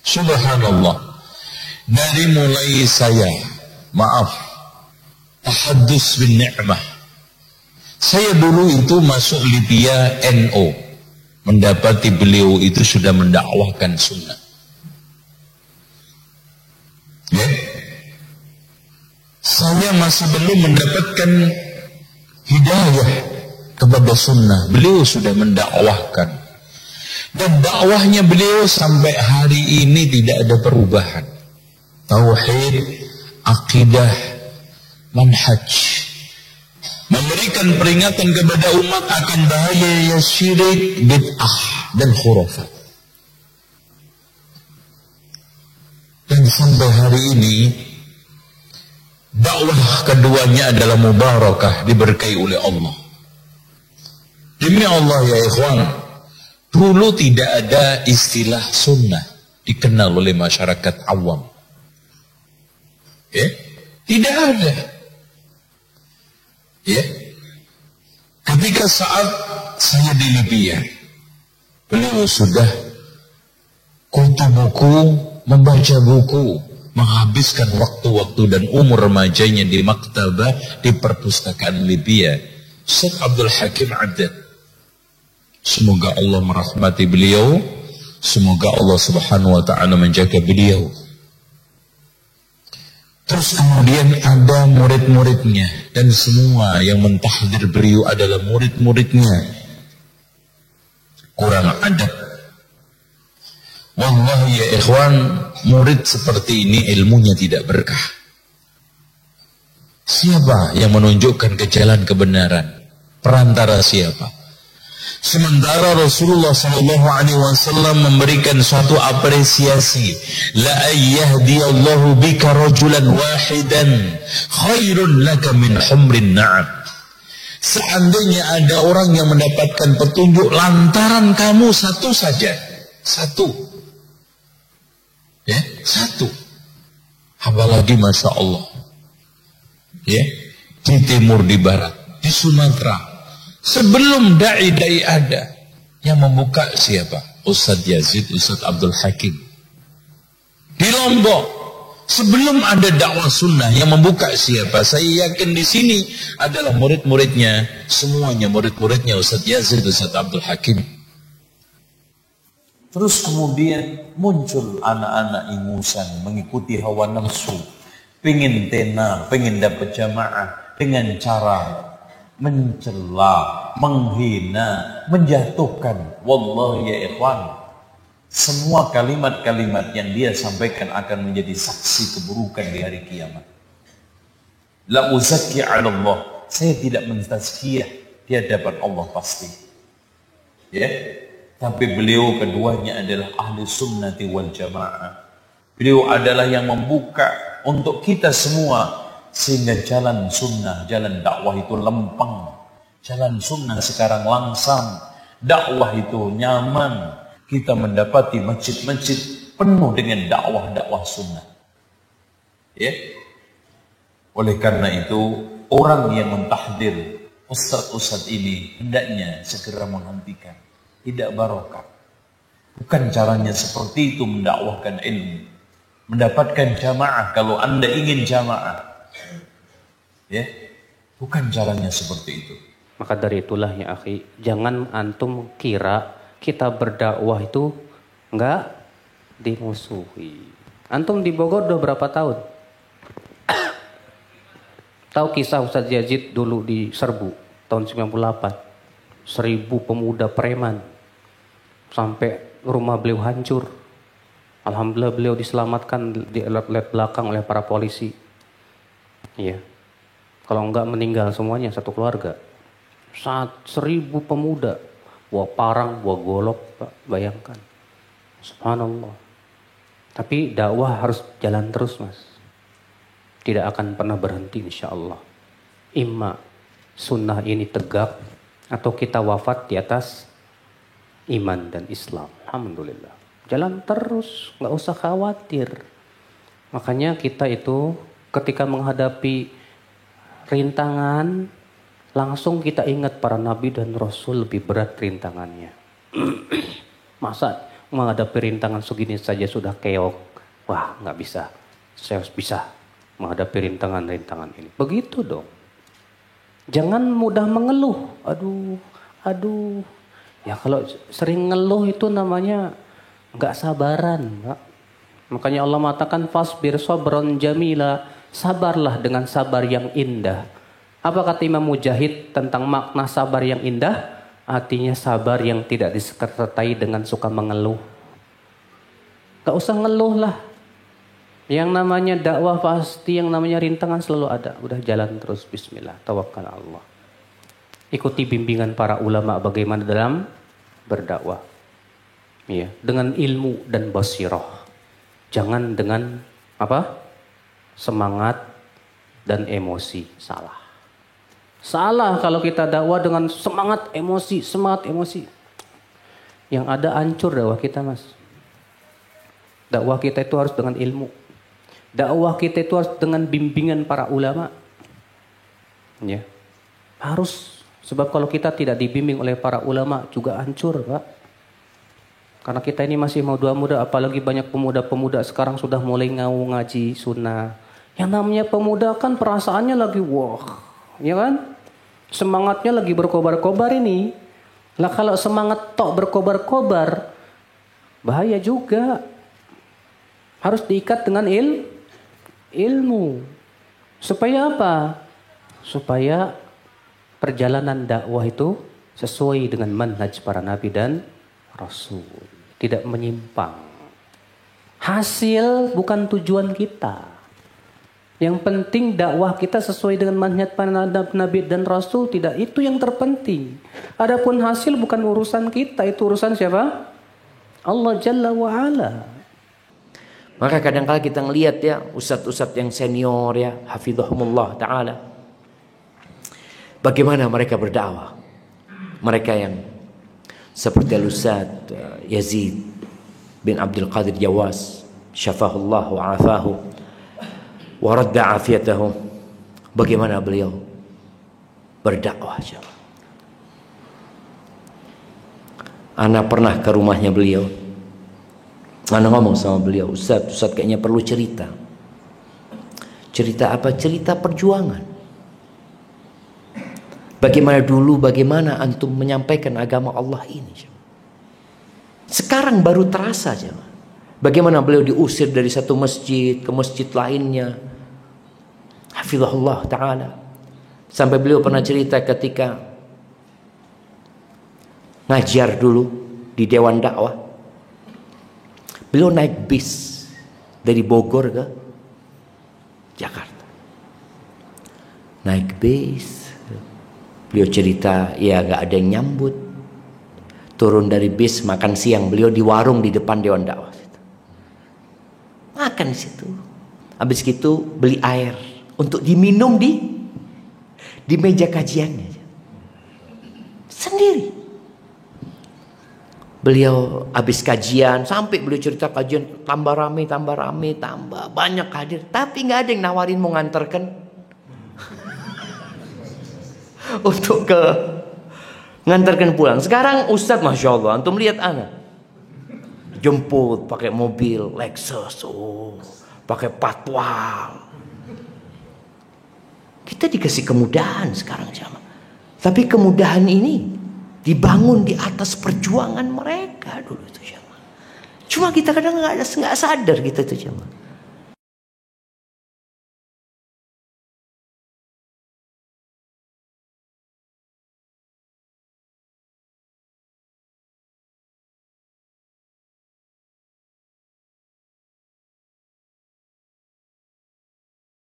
Subhanallah. Dari mulai saya, tahaddus bin ni'mah. Saya dulu itu masuk Libya NO. Mendapati beliau itu sudah mendakwahkan sunnah. Ya. Saya masih belum mendapatkan hidayah kepada sunnah. Beliau sudah mendakwahkan. Dan dakwahnya beliau sampai hari ini tidak ada perubahan. Tauhid, akidah, manhaj. Memberikan peringatan kepada umat akan bahaya syirik, bid'ah, dan khurafat. Dan sampai hari ini dakwah keduanya adalah mubarakah, diberkahi oleh Allah. Demi Allah ya ikhwan, dulu tidak ada istilah sunnah dikenal oleh masyarakat awam. Ya? Tidak ada. Ya. Ketika saat saya di Libya, beliau sudah kutu buku, membaca buku, menghabiskan waktu-waktu dan umur remajanya di maktabah, di perpustakaan Libya. Syekh Abdul Hakim Addad. Semoga Allah merahmati beliau, semoga Allah Subhanahu wa taala menjaga beliau. Terus kemudian ada murid-muridnya, dan semua yang mentahdir beliau adalah murid-muridnya. Kurang adab. Wallahi ya ikhwan, murid seperti ini ilmunya tidak berkah. Siapa yang menunjukkan ke jalan kebenaran? Perantara siapa? Sementara Rasulullah SAW memberikan suatu apresiasi, la ayyahdiyallahu bika rajulan wahidan khairun laka min humrin na'am. Seandainya ada orang yang mendapatkan petunjuk lantaran kamu satu saja, satu, ya, satu. Apalagi masya Allah, ya, di timur, di barat, di Sumatera. Sebelum da'i ada, yang membuka siapa? Ustadz Yazid, Ustadz Abdul Hakim. Di Lombok, sebelum ada dakwah sunnah, yang membuka siapa? Saya yakin di sini adalah murid-muridnya, semuanya murid-muridnya Ustadz Yazid, Ustadz Abdul Hakim. Terus kemudian muncul anak-anak ingusan mengikuti hawa nafsu, pengen tenar, pengen dapat jamaah dengan cara mencela, menghina, menjatuhkan. Wallahi ya ikhwan, semua kalimat-kalimat yang dia sampaikan akan menjadi saksi keburukan di hari kiamat. La uzakki 'ala Allah, saya tidak mentazkiyah di hadapan Allah pasti. Ya, tapi beliau keduanya adalah ahli sunnati wal jamaah. Beliau adalah yang membuka untuk kita semua, sehingga jalan sunnah, jalan dakwah itu lempeng. Jalan sunnah sekarang langsam, dakwah itu nyaman. Kita mendapati masjid-masjid penuh dengan dakwah-dakwah sunnah. Ya. Oleh karena itu, orang yang mentahdir ustadz-ustadz ini hendaknya segera menghentikan. Tidak barokah. Bukan caranya seperti itu mendakwahkan ilmu. Mendapatkan jamaah, kalau Anda ingin jamaah, ya, bukan caranya seperti itu. Maka dari itulah ya akhi, jangan antum kira kita berdakwah itu enggak dimusuhi. Antum di Bogor udah berapa tahun? Tahu kisah Ustadz Yazid dulu di Serbu tahun 98? 1000 pemuda preman sampai rumah beliau hancur. Alhamdulillah beliau diselamatkan di lab belakang oleh para polisi. Iya. Kalau enggak meninggal semuanya satu keluarga. 1000 pemuda, bawa parang, bawa golok, Pak, bayangkan. Subhanallah. Tapi dakwah harus jalan terus, Mas. Tidak akan pernah berhenti insya Allah. Imma sunnah ini tegak, atau kita wafat di atas iman dan Islam. Alhamdulillah. Jalan terus, nggak usah khawatir. Makanya kita itu ketika menghadapi rintangan, langsung kita ingat para nabi dan rasul lebih berat rintangannya. Masa menghadapi rintangan segini saja sudah keok. Wah, nggak bisa. Saya harus bisa menghadapi rintangan-rintangan ini. Begitu dong. Jangan mudah mengeluh. Aduh. Ya kalau sering ngeluh itu namanya nggak sabaran, Pak. Makanya Allah mengatakan fasbir sabron jamila. Sabarlah dengan sabar yang indah. Apa kata Imam Mujahid tentang makna sabar yang indah? Artinya sabar yang tidak disertai dengan suka mengeluh. Gak usah ngeluh lah. Yang namanya dakwah pasti, yang namanya rintangan selalu ada. Udah jalan terus, bismillah, tawakkal Allah. Ikuti bimbingan para ulama bagaimana dalam berdakwah. Ya, dengan ilmu dan basirah. Jangan dengan apa? Semangat dan emosi. Salah kalau kita dakwah dengan semangat emosi. Yang ada hancur dakwah kita, Mas. Dakwah kita itu harus dengan ilmu. Dakwah kita itu harus dengan bimbingan para ulama. Ya. Harus. Sebab kalau kita tidak dibimbing oleh para ulama juga hancur, Pak. Karena kita ini masih muda-muda, apalagi banyak pemuda-pemuda sekarang sudah mulai ngaji sunnah. Yang namanya pemuda kan perasaannya lagi wah, ya kan? Semangatnya lagi berkobar-kobar ini. Lah kalau semangat tok berkobar-kobar, bahaya juga. Harus diikat dengan ilmu. Supaya apa? Supaya perjalanan dakwah itu sesuai dengan manhaj para nabi dan rasul. Tidak menyimpang. Hasil bukan tujuan kita. Yang penting dakwah kita sesuai dengan manhaj para nabi dan rasul, tidak itu yang terpenting. Adapun hasil bukan urusan kita, itu urusan siapa? Allah Jalla wa Ala. Maka kadang-kala kita ngelihat ya ustadz-ustadz yang senior ya, hafizahumullah ta'ala, bagaimana mereka berdakwah. Mereka yang seperti Al-Ustadz Yazid bin Abdul Qadir Jawas, syafahullah wa afahu wa radda afiyatahu. Bagaimana beliau berdakwah. Ana pernah ke rumahnya beliau. Ana ngomong sama beliau, Ustaz kayaknya perlu cerita. Cerita apa? Cerita perjuangan. Bagaimana antum menyampaikan agama Allah ini. Sekarang baru terasa. Bagaimana beliau diusir dari satu masjid ke masjid lainnya. Hafizahullah ta'ala. Sampai beliau pernah cerita ketika ngajar dulu di Dewan Dakwah. Beliau naik bis dari Bogor ke Jakarta. Naik bis. Beliau cerita, ya gak ada yang nyambut. Turun dari bis, makan siang. Beliau di warung di depan Dewan Dakwah. Makan di situ. Habis itu beli air untuk diminum di meja kajiannya. Sendiri. Beliau habis kajian, sampai beliau cerita kajian tambah rame, tambah banyak hadir. Tapi nggak ada yang nawarin mau nganterkan untuk nganterkan pulang. Sekarang Ustadz, masya Allah, antum lihat anak jemput pakai mobil Lexus, pakai patwal. Kita dikasih kemudahan sekarang sama. Tapi kemudahan ini dibangun di atas perjuangan mereka dulu itu. Cuma kita kadang nggak sadar kita itu.